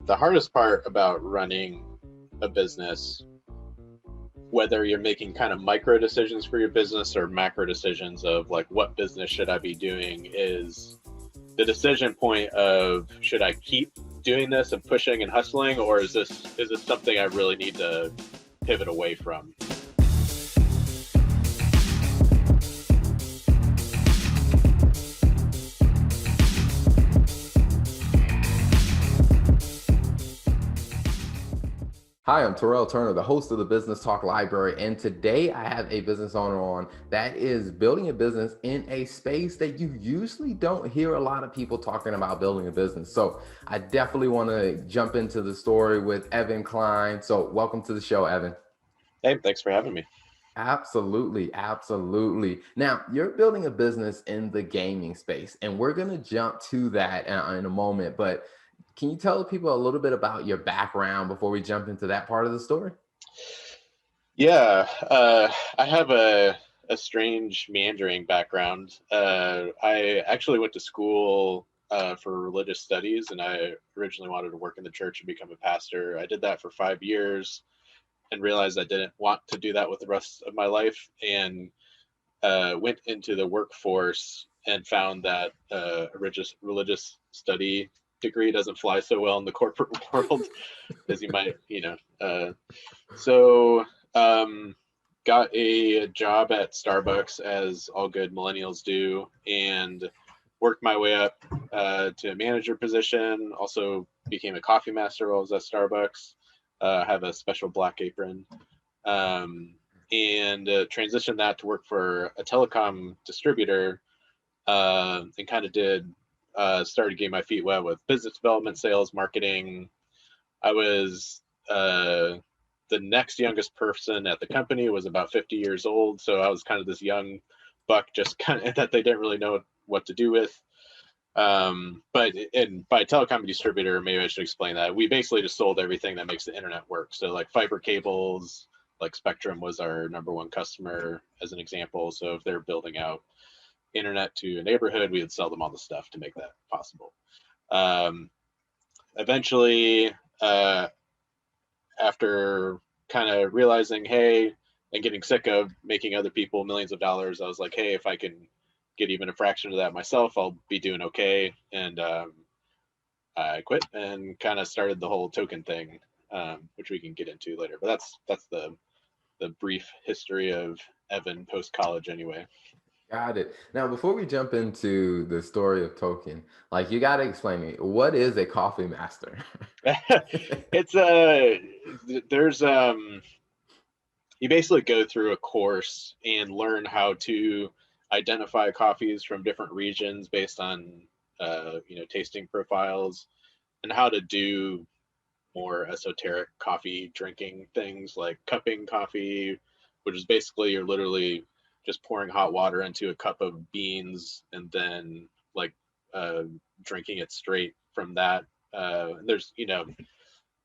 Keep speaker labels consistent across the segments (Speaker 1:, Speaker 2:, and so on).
Speaker 1: the hardest part about running a business, whether you're making kind of micro decisions for your business or macro decisions of like what business should I be doing, is the decision point of should I keep doing this and pushing and hustling, or is this something I really need to pivot away from?
Speaker 2: Hi, I'm Terrell Turner, the host of the Business Talk Library, and today I have a business owner on that is building a business in a space that you usually don't hear a lot of people talking about building a business. So I definitely want to jump into the story with Evan Kline. So welcome to the show, Evan.
Speaker 1: Hey, thanks for having me.
Speaker 2: Absolutely, absolutely. Now, you're building a business in the gaming space, and we're going to jump to that in a moment. But can you tell people a little bit about your background before we jump into that part of the story?
Speaker 1: Yeah, I have a strange meandering background. I actually went to school for religious studies, and I originally wanted to work in the church and become a pastor. I did that for 5 years and realized I didn't want to do that with the rest of my life, and went into the workforce and found that a religious study degree doesn't fly so well in the corporate world as you might, so got a job at Starbucks, as all good millennials do, and worked my way up to a manager position. Also became a coffee master while I was at Starbucks. Have a special black apron, and transitioned that to work for a telecom distributor, and kind of started getting my feet wet with business development, sales, marketing. I was the next youngest person at the company, was about 50 years old. So I was kind of this young buck, just kind of that they didn't really know what to do with. But by telecom distributor, maybe I should explain that. We basically just sold everything that makes the internet work. So like fiber cables, like Spectrum was our number one customer as an example. So if they're building out internet to a neighborhood, we would sell them all the stuff to make that possible. Um, Eventually, after kind of realizing, hey, and getting sick of making other people millions of dollars, I was like, hey, if I can get even a fraction of that myself, I'll be doing okay. And I quit and kind of started the whole Tokyn thing, which we can get into later. But that's the brief history of Evan post college, anyway.
Speaker 2: Got it. Now, before we jump into the story of Tokyn, like you got to explain to me, what is a coffee master?
Speaker 1: It's there's you basically go through a course and learn how to identify coffees from different regions based on tasting profiles, and how to do more esoteric coffee drinking things like cupping coffee, which is basically you're literally just pouring hot water into a cup of beans and then like uh, drinking it straight from that. There's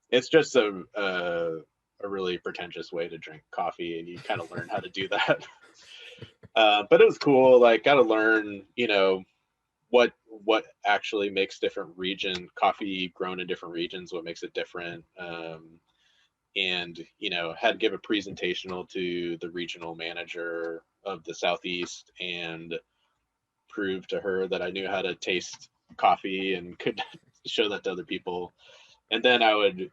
Speaker 1: it's just a really pretentious way to drink coffee, and you kind of learn how to do that. But it was cool. Like, got to learn, what actually makes different region coffee grown in different regions, what makes it different. And had to give a presentation to the regional manager of the Southeast and prove to her that I knew how to taste coffee and could show that to other people. And then I would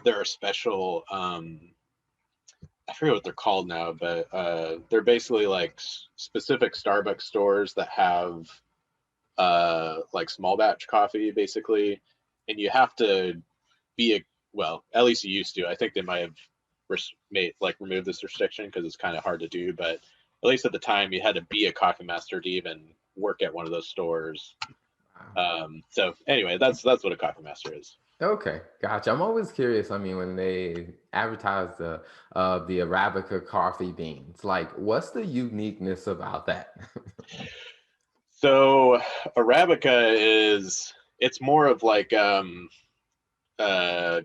Speaker 1: there are special I forget what they're called now, but they're basically like specific Starbucks stores that have like small batch coffee basically, and you have to be a well, at least you used to. I think they might have made like remove this restriction because it's kind of hard to do, but at least at the time you had to be a coffee master to even work at one of those stores. So anyway, that's what a coffee master is.
Speaker 2: Okay, gotcha. I'm always curious. I mean, when they advertise the Arabica coffee beans, like what's the uniqueness about that?
Speaker 1: So Arabica it's more of like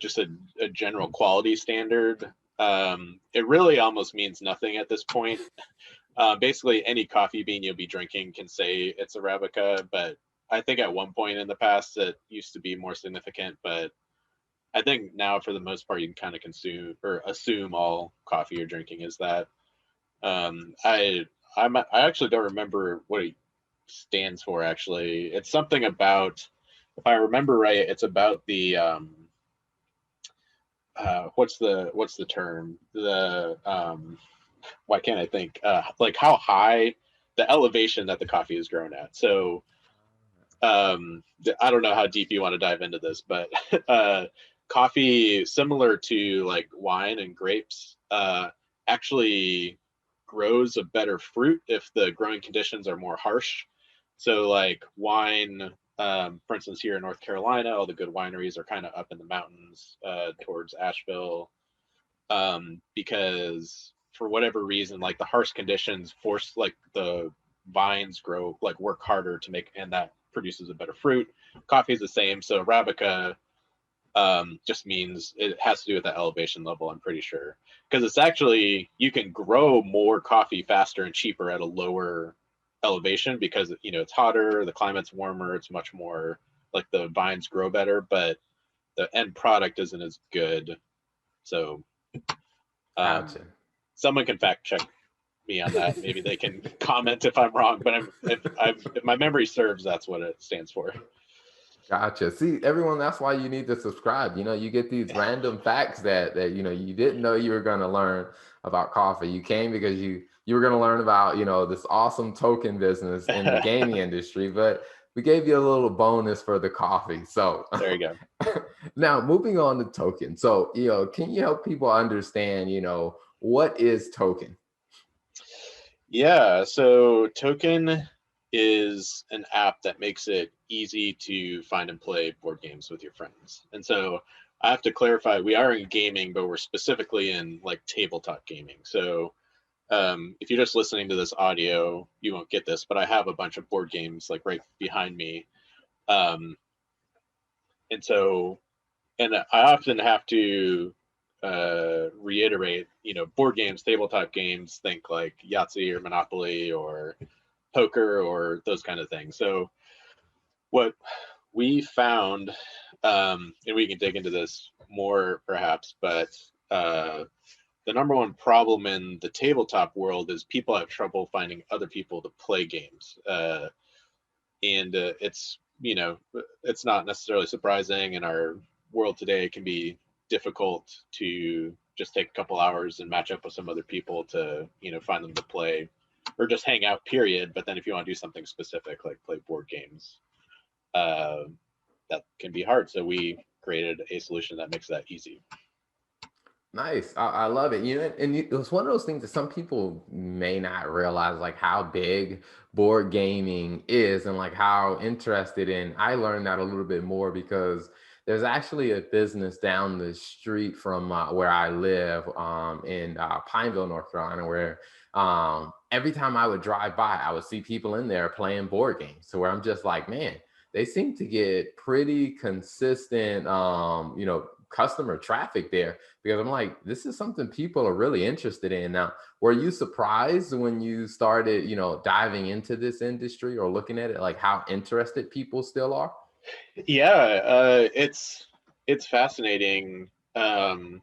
Speaker 1: just a general quality standard. It really almost means nothing at this point. Basically, any coffee bean you'll be drinking can say it's Arabica, but I think at one point in the past it used to be more significant, but I think now for the most part you can kind of consume or assume all coffee you're drinking is that. Um, I I actually don't remember what it stands for. Actually, it's something about, if I remember right, it's about the what's the term, the why can't I think, like how high the elevation that the coffee is grown at. So I don't know how deep you want to dive into this, but coffee, similar to like wine and grapes, actually grows a better fruit if the growing conditions are more harsh. So, like wine, for instance, here in North Carolina, all the good wineries are kind of up in the mountains towards Asheville, because for whatever reason, like the harsh conditions force like the vines grow, like work harder to make, and that produces a better fruit. Coffee is the same. So Arabica just means it has to do with the elevation level, I'm pretty sure. Because it's actually, you can grow more coffee faster and cheaper at a lower elevation because, it's hotter, the climate's warmer, it's much more like the vines grow better, but the end product isn't as good. So
Speaker 2: Gotcha.
Speaker 1: um, someone can fact check me on that. Maybe they can comment if I'm wrong, but if my memory serves, that's what it stands for.
Speaker 2: Gotcha. See, everyone, that's why you need to subscribe. You get these random facts that you didn't know you were going to learn about coffee. You came because you were going to learn about, this awesome token business in the gaming industry, but we gave you a little bonus for the coffee. So
Speaker 1: There you go.
Speaker 2: now moving on to token. So, can you help people understand, what is token?
Speaker 1: Yeah, so Tokyn is an app that makes it easy to find and play board games with your friends. And so I have to clarify, we are in gaming, but we're specifically in like tabletop gaming. So if you're just listening to this audio, you won't get this, but I have a bunch of board games like right behind me. Um, and so, and I often have to reiterate, board games, tabletop games, think like Yahtzee or Monopoly or poker or those kind of things. So what we found, and we can dig into this more perhaps, but the number one problem in the tabletop world is people have trouble finding other people to play games. And it's not necessarily surprising in our world today. It can be difficult to just take a couple hours and match up with some other people to find them to play or just hang out, period. But then if you want to do something specific like play board games, uh, that can be hard. So we created a solution that makes that easy.
Speaker 2: Nice. I love it. It's one of those things that some people may not realize, like how big board gaming is and like how interested in. I learned that a little bit more because there's actually a business down the street from where I live in Pineville, North Carolina, where every time I would drive by, I would see people in there playing board games. So where I'm just like, man, they seem to get pretty consistent, customer traffic there because I'm like, this is something people are really interested in. Now, were you surprised when you started, diving into this industry or looking at it, like how interested people still are?
Speaker 1: Yeah, it's fascinating. So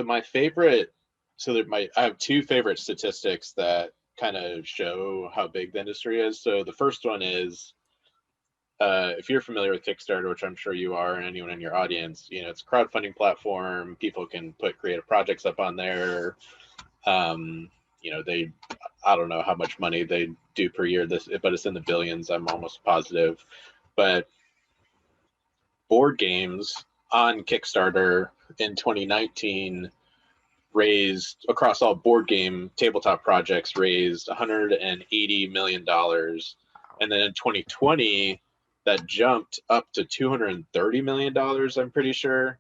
Speaker 1: my favorite, so that my I have two favorite statistics that kind of show how big the industry is. So the first one is, if you're familiar with Kickstarter, which I'm sure you are, and anyone in your audience, it's a crowdfunding platform. People can put creative projects up on there. They, I don't know how much money they do per year, but it's in the billions. I'm almost positive. But board games on Kickstarter in 2019 raised, across all board game tabletop projects, raised $180 million. And then in 2020, that jumped up to $230 million, I'm pretty sure.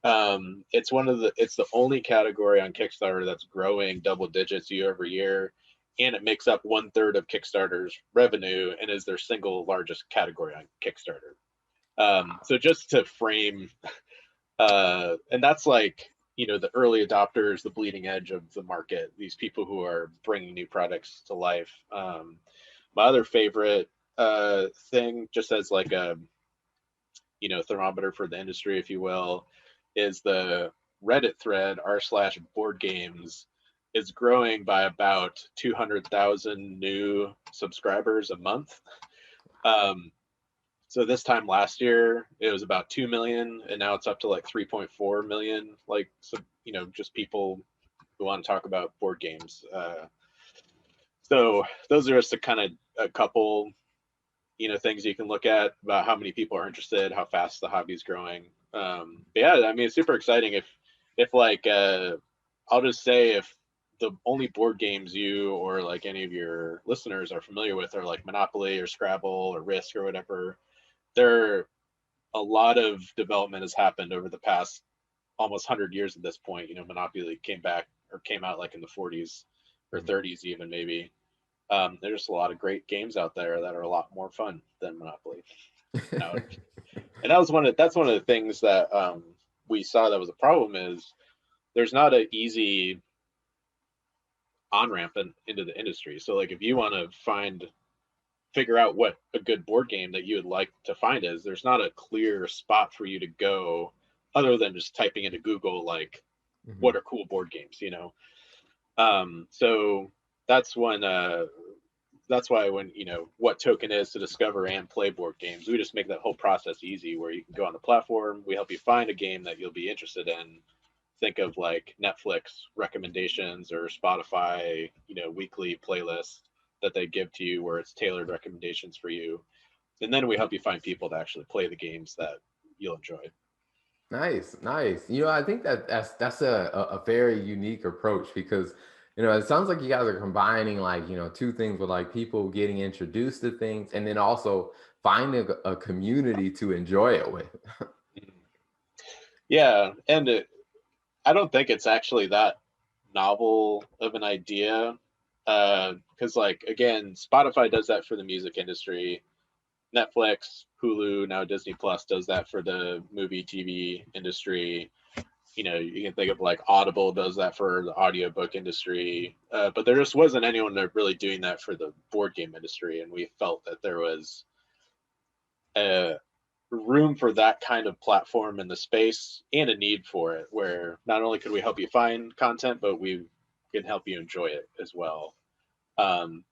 Speaker 1: It's the only category on Kickstarter that's growing double digits year over year. And it makes up 1/3 of Kickstarter's revenue and is their single largest category on Kickstarter. So just to frame, and that's like, the early adopters, the bleeding edge of the market, these people who are bringing new products to life. My other favorite thing, just as like a thermometer for the industry, if you will, is the Reddit thread r/board games is growing by about 200,000 new subscribers a month. Um, so this time last year it was about 2 million, and now it's up to like 3.4 million. Like, so just people who want to talk about board games. So those are just a couple things you can look at about how many people are interested, how fast the hobby's growing. But yeah, I mean, it's super exciting. If like I'll just say, if the only board games you or like any of your listeners are familiar with are like Monopoly or Scrabble or Risk or whatever, there a lot of development has happened over the past almost 100 years at this point. Monopoly came out like in the 40s or 30s even, maybe. There's a lot of great games out there that are a lot more fun than Monopoly. And that's one of the things that we saw that was a problem, is there's not an easy on ramp into the industry. So like, if you want to figure out what a good board game that you would like to find is, there's not a clear spot for you to go other than just typing into Google like, what are cool board games, so that's why when what Tokyn is to discover and play board games, we just make that whole process easy, where you can go on the platform, we help you find a game that you'll be interested in. Think of like Netflix recommendations or Spotify weekly playlists that they give to you, where it's tailored recommendations for you, and then we help you find people to actually play the games that you'll enjoy.
Speaker 2: Nice, nice. I think that's a very unique approach, because it sounds like you guys are combining like two things, with like people getting introduced to things, and then also finding a community to enjoy it with.
Speaker 1: Yeah, and I don't think it's actually that novel of an idea, because like, again, Spotify does that for the music industry. Netflix, Hulu, now Disney Plus does that for the movie TV industry. You can think of like Audible does that for the audiobook industry, but there just wasn't anyone really doing that for the board game industry, and we felt that there was a room for that kind of platform in the space, and a need for it, where not only could we help you find content, but we can help you enjoy it as well.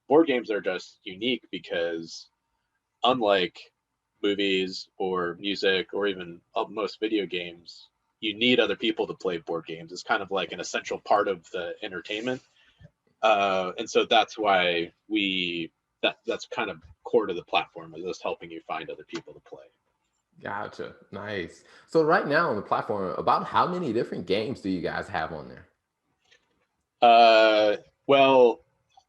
Speaker 1: Board games are just unique because, unlike movies or music or even most video games, you need other people to play board games. It's kind of like an essential part of the entertainment, and so that's why that's kind of core to the platform, is just helping you find other people to play.
Speaker 2: Gotcha. Nice. So right now on the platform, about how many different games do you guys have on there?
Speaker 1: Well,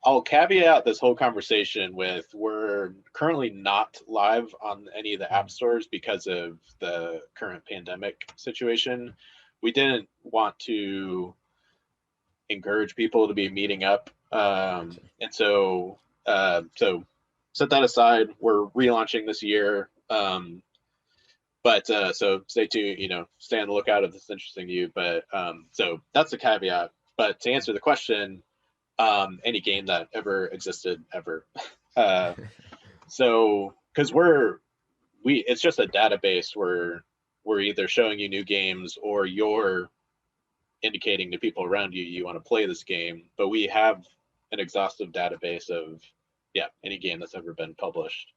Speaker 1: I'll caveat this whole conversation with, we're currently not live on any of the app stores because of the current pandemic situation. We didn't want to encourage people to be meeting up,
Speaker 2: Gotcha.
Speaker 1: and so set that aside. We're relaunching this year, but so stay tuned. Stay on the lookout if this is interesting to you. But so that's the caveat. But to answer the question, any game that ever existed ever. So because it's just a database where we're either showing you new games, or you're indicating to people around you want to play this game, but we have an exhaustive database of any game that's ever been published.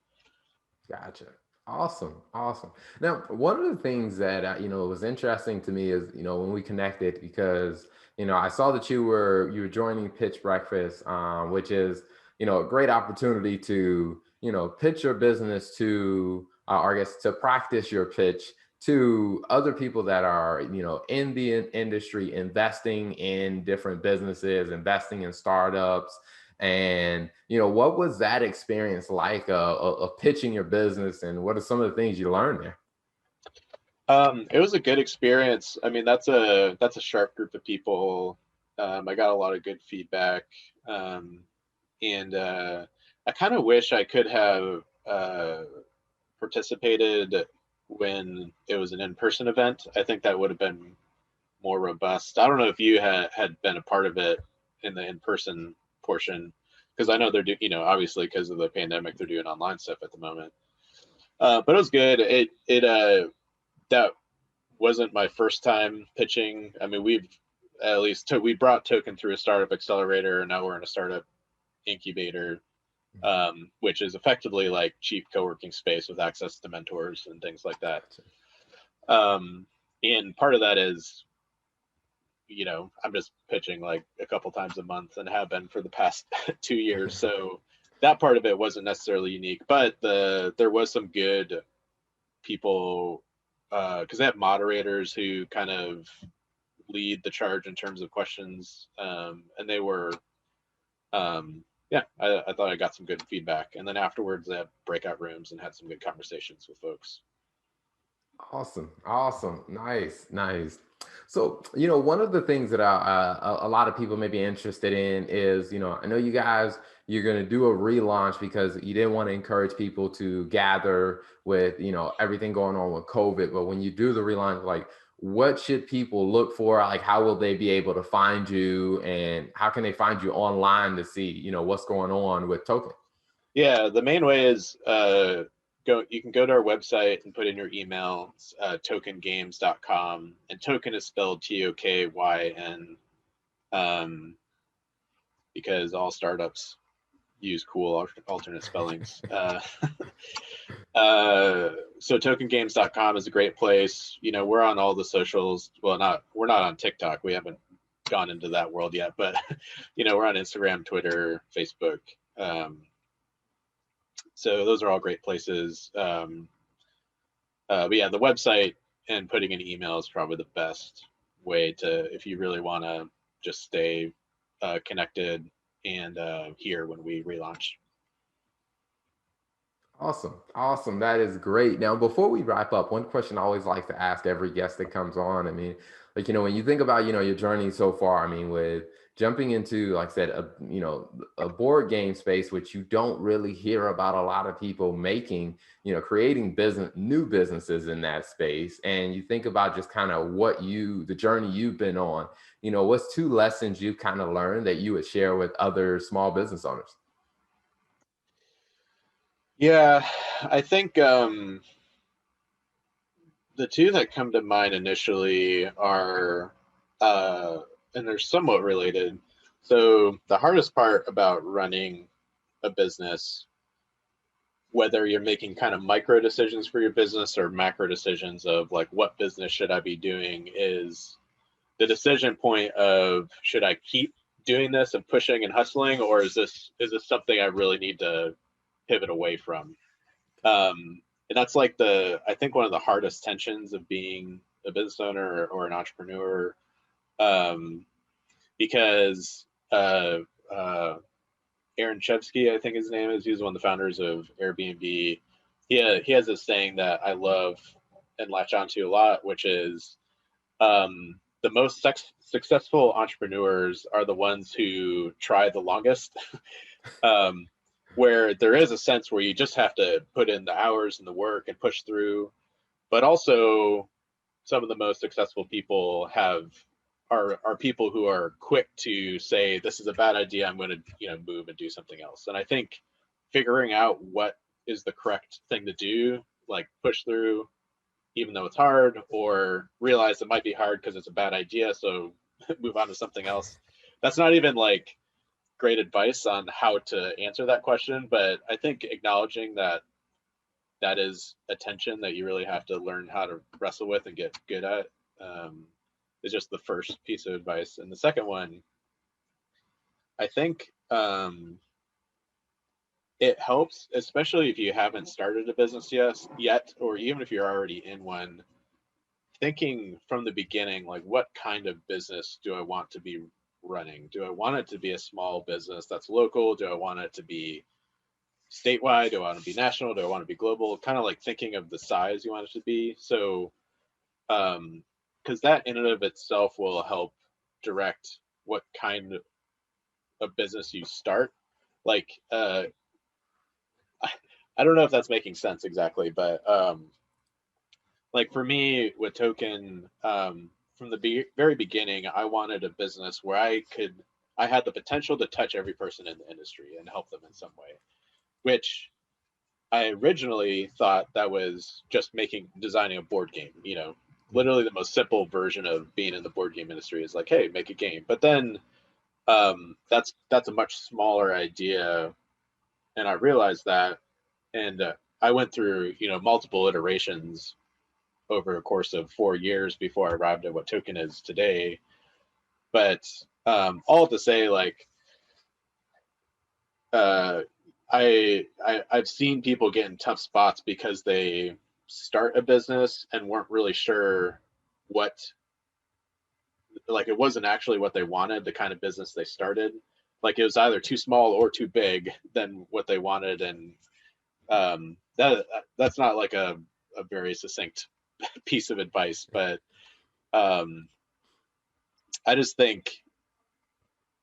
Speaker 2: Gotcha. Awesome. Awesome. Now, one of the things that, was interesting to me is, when we connected, because, I saw that you were joining Pitch Breakfast, which is, a great opportunity to, pitch your business to, or I guess to practice your pitch to other people that are, in the industry, investing in different businesses, investing in startups. And, what was that experience like, of pitching your business, and what are some of the things you learned there?
Speaker 1: It was a good experience. I mean, that's a sharp group of people. I got a lot of good feedback, and I kind of wish I could have participated when it was an in-person event. I think that would have been more robust. I don't know if you had been a part of it in the in-person portion, because I know they're doing, obviously because of the pandemic, they're doing online stuff at the moment. But it was good. That wasn't my first time pitching. I mean, we brought Tokyn through a startup accelerator, and now we're in a startup incubator, which is effectively like cheap co-working space with access to mentors and things like that. And part of that is, I'm just pitching like a couple times a month and have been for the past 2 years. So that part of it wasn't necessarily unique, but there was some good people, because they have moderators who kind of lead the charge in terms of questions, and they were, yeah, I thought I got some good feedback. And then afterwards, they had breakout rooms and had some good conversations with folks.
Speaker 2: Awesome, nice. So, one of the things that a lot of people may be interested in is, I know you guys, you're going to do a relaunch because you didn't want to encourage people to gather with, everything going on with COVID. But when you do the relaunch, like, what should people look for? Like, how will they be able to find you, and how can they find you online to see, what's going on with Tokyn?
Speaker 1: Yeah, the main way is, you can go to our website and put in your email, tokyngames.com, and Tokyn is spelled Tokyn, because all startups use cool alternate spellings. So tokyngames.com is a great place. We're on all the socials. Well, we're not on TikTok. We haven't gone into that world yet, but we're on Instagram, Twitter, Facebook. So those are all great places. But yeah, the website and putting an email is probably the best way to, if you really want to just stay connected and here when we relaunch.
Speaker 2: Awesome. That is great. Now, before we wrap up, one question I always like to ask every guest that comes on. I mean, like, when you think about, your journey so far, I mean, with jumping into, like I said, a board game space, which you don't really hear about a lot of people making, creating new businesses in that space. And you think about just kind of the journey you've been on, what's 2 lessons you've kind of learned that you would share with other small business owners?
Speaker 1: Yeah, I think the 2 that come to mind initially are, and they're somewhat related. So the hardest part about running a business, whether you're making kind of micro decisions for your business or macro decisions of like, what business should I be doing, is the decision point of, should I keep doing this and pushing and hustling, or is this something I really need to pivot away from? And that's like I think one of the hardest tensions of being a business owner or an entrepreneur, because Aaron Chevsky, I think his name is, he's one of the founders of Airbnb. He has this saying that I love and latch onto a lot, which is, the most successful entrepreneurs are the ones who try the longest. Where there is a sense where you just have to put in the hours and the work and push through, but also some of the most successful people are people who are quick to say, this is a bad idea, I'm going to move and do something else. And I think figuring out what is the correct thing to do, like push through even though it's hard, or realize it might be hard because it's a bad idea, so move on to something else. That's not even like great advice on how to answer that question, but I think acknowledging that is a tension that you really have to learn how to wrestle with and get good at, is just the first piece of advice. And the second one, I think, it helps, especially if you haven't started a business yet, or even if you're already in one, thinking from the beginning, like, what kind of business do I want to be running? Do I want it to be a small business that's local? Do I want it to be statewide? Do I want to be national? Do I want to be global? Kind of like thinking of the size you want it to be. So, because that in and of itself will help direct what kind of business you start. Like, I don't know if that's making sense exactly, but like for me with Tokyn, from the very beginning, I wanted a business where I could I had the potential to touch every person in the industry and help them in some way, which I originally thought that was just designing a board game. Literally the most simple version of being in the board game industry is like, hey, make a game. But then that's a much smaller idea, and I realized that, and I went through multiple iterations over a course of 4 years before I arrived at what Tokyn is today. But all to say, like, uh, I've seen people get in tough spots because they start a business and weren't really sure what, like, it wasn't actually what they wanted, the kind of business they started. Like, it was either too small or too big than what they wanted, and that's not like a very succinct piece of advice, but um, I just think,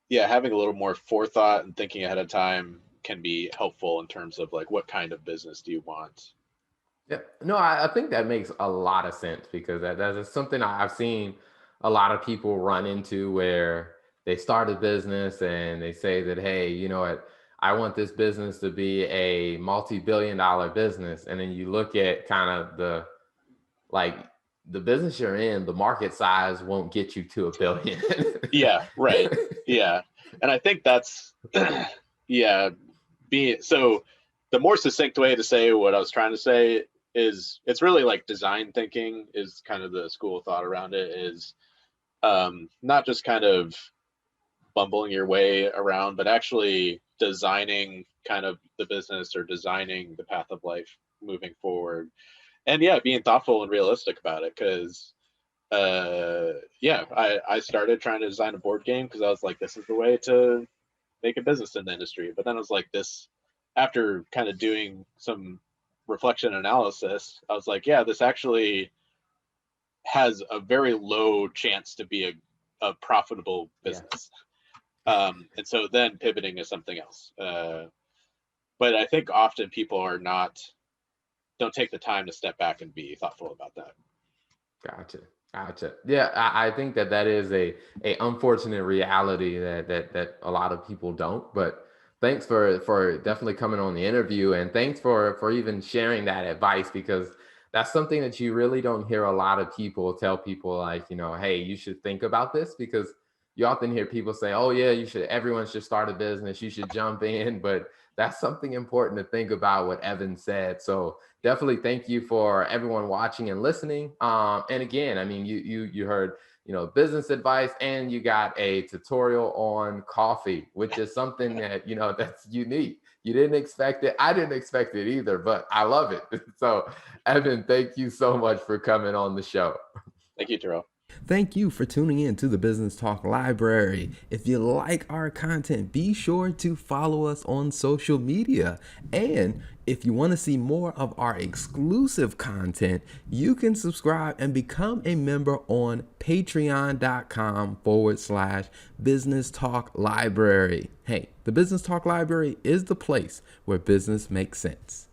Speaker 1: yeah, having a little more forethought and thinking ahead of time can be helpful in terms of like what kind of business do you want.
Speaker 2: Yeah, no, I think that makes a lot of sense because that is something I've seen a lot of people run into where they start a business and they say that, hey, you know what, I want this business to be a multi-billion-dollar business. And then you look at kind of like the business you're in, the market size won't get you to a billion.
Speaker 1: Yeah, right. Yeah. And I think that's yeah, so the more succinct way to say what I was trying to say is it's really like design thinking is kind of the school of thought around it, is not just kind of bumbling your way around, but actually designing kind of the business or designing the path of life moving forward. And yeah, being thoughtful and realistic about it, because yeah, I started trying to design a board game because I was like, this is the way to make a business in the industry. But then I was like, this, after kind of doing some reflection analysis, I was like, yeah, this actually has a very low chance to be a profitable business. And so then pivoting to something else. But I think often people don't take the time to step back and be thoughtful about that.
Speaker 2: Gotcha. Yeah, I think that is a unfortunate reality that a lot of people don't. But thanks for definitely coming on the interview, and thanks for even sharing that advice, because that's something that you really don't hear a lot of people tell people, like, hey, you should think about this, because you often hear people say, oh yeah, everyone should start a business, you should jump in, but that's something important to think about, what Evan said. So definitely thank you for everyone watching and listening. And again, I mean, you heard, business advice, and you got a tutorial on coffee, which is something that, that's unique. You didn't expect it. I didn't expect it either, but I love it. So Evan, thank you so much for coming on the show.
Speaker 1: Thank you, Terrell.
Speaker 3: Thank you for tuning in to the Business Talk Library. If you like our content, be sure to follow us on social media. And if you want to see more of our exclusive content, you can subscribe and become a member on patreon.com/Business Talk Library. Hey, the Business Talk Library is the place where business makes sense.